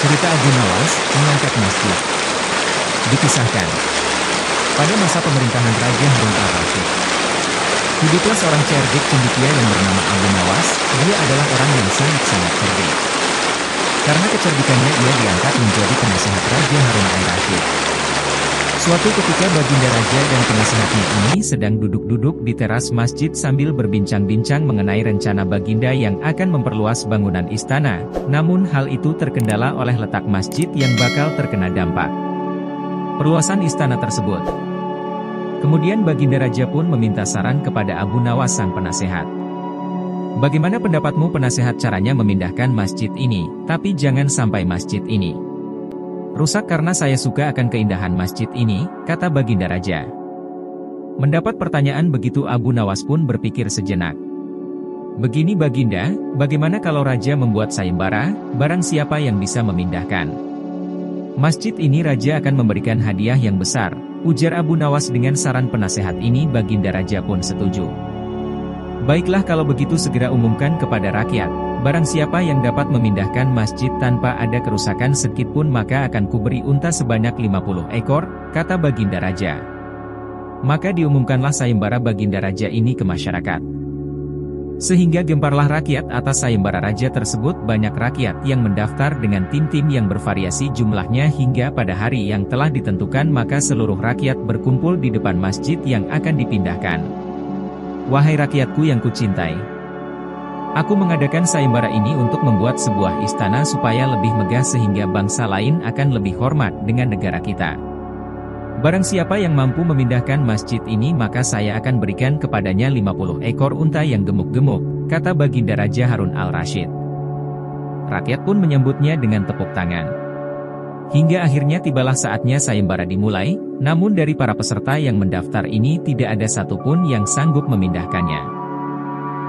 Cerita Abu Nawas mengangkat masjid. Dikisahkan, pada masa pemerintahan Raja Harun al-Rasyid, hiduplah seorang cerdik cendekia yang bernama Abu Nawas. Dia adalah orang yang sangat-sangat cerdik. Karena kecerdikannya ia diangkat menjadi penasehat Raja Harun al-Rasyid. Suatu ketika baginda raja dan penasehatnya ini sedang duduk-duduk di teras masjid sambil berbincang-bincang mengenai rencana baginda yang akan memperluas bangunan istana. Namun hal itu terkendala oleh letak masjid yang bakal terkena dampak perluasan istana tersebut. Kemudian baginda raja pun meminta saran kepada Abu Nawas sang penasehat. Bagaimana pendapatmu penasehat caranya memindahkan masjid ini, tapi jangan sampai masjid ini rusak karena saya suka akan keindahan masjid ini, kata baginda raja. Mendapat pertanyaan begitu Abu Nawas pun berpikir sejenak. Begini baginda, bagaimana kalau raja membuat sayembara, barang siapa yang bisa memindahkan masjid ini raja akan memberikan hadiah yang besar, ujar Abu Nawas. Dengan saran penasehat ini baginda raja pun setuju. Baiklah kalau begitu segera umumkan kepada rakyat. Barang siapa yang dapat memindahkan masjid tanpa ada kerusakan sedikit pun maka akan kuberi unta sebanyak 50 ekor, kata baginda raja. Maka diumumkanlah sayembara baginda raja ini ke masyarakat. Sehingga gemparlah rakyat atas sayembara raja tersebut. Banyak rakyat yang mendaftar dengan tim-tim yang bervariasi jumlahnya hingga pada hari yang telah ditentukan maka seluruh rakyat berkumpul di depan masjid yang akan dipindahkan. Wahai rakyatku yang kucintai, aku mengadakan sayembara ini untuk membuat sebuah istana supaya lebih megah sehingga bangsa lain akan lebih hormat dengan negara kita. Barang siapa yang mampu memindahkan masjid ini maka saya akan berikan kepadanya 50 ekor unta yang gemuk-gemuk, kata baginda Raja Harun al-Rasyid. Rakyat pun menyambutnya dengan tepuk tangan. Hingga akhirnya tibalah saatnya sayembara dimulai, namun dari para peserta yang mendaftar ini tidak ada satupun yang sanggup memindahkannya.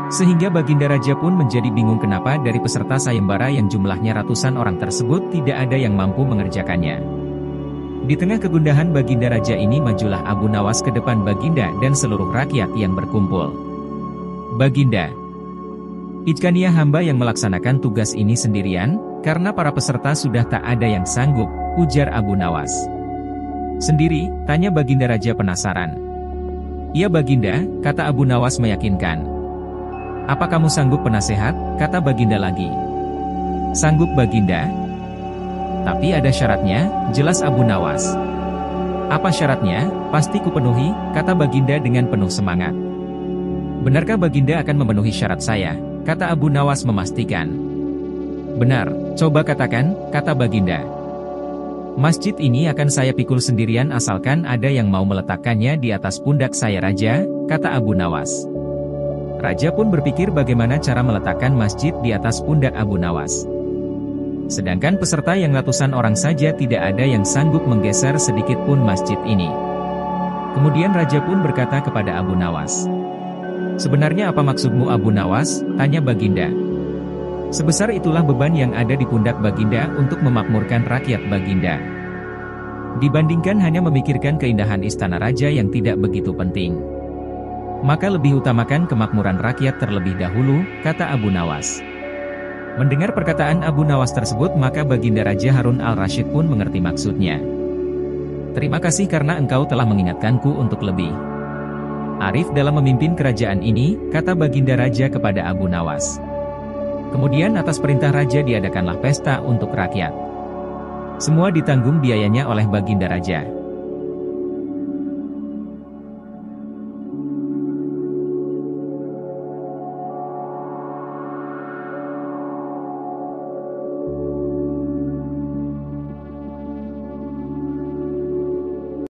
Sehingga baginda raja pun menjadi bingung kenapa dari peserta sayembara yang jumlahnya ratusan orang tersebut tidak ada yang mampu mengerjakannya. Di tengah kegundahan baginda raja ini majulah Abu Nawas ke depan baginda dan seluruh rakyat yang berkumpul. Baginda, ijkania hamba yang melaksanakan tugas ini sendirian, karena para peserta sudah tak ada yang sanggup, ujar Abu Nawas. Sendiri, tanya baginda raja penasaran. Iya baginda, kata Abu Nawas meyakinkan. Apa kamu sanggup penasehat, kata baginda lagi. Sanggup baginda. Tapi ada syaratnya, jelas Abu Nawas. Apa syaratnya? Pasti kupenuhi, kata baginda dengan penuh semangat. Benarkah baginda akan memenuhi syarat saya? Kata Abu Nawas memastikan. Benar, coba katakan, kata baginda. Masjid ini akan saya pikul sendirian asalkan ada yang mau meletakkannya di atas pundak saya raja, kata Abu Nawas. Raja pun berpikir bagaimana cara meletakkan masjid di atas pundak Abu Nawas. Sedangkan peserta yang ratusan orang saja tidak ada yang sanggup menggeser sedikit pun masjid ini. Kemudian raja pun berkata kepada Abu Nawas. Sebenarnya apa maksudmu Abu Nawas? Tanya baginda. Sebesar itulah beban yang ada di pundak baginda untuk memakmurkan rakyat baginda. Dibandingkan hanya memikirkan keindahan istana raja yang tidak begitu penting, maka lebih utamakan kemakmuran rakyat terlebih dahulu, kata Abu Nawas. Mendengar perkataan Abu Nawas tersebut maka baginda Raja Harun al-Rasyid pun mengerti maksudnya. Terima kasih karena engkau telah mengingatkanku untuk lebih arif dalam memimpin kerajaan ini, kata baginda raja kepada Abu Nawas. Kemudian atas perintah raja diadakanlah pesta untuk rakyat. Semua ditanggung biayanya oleh baginda raja.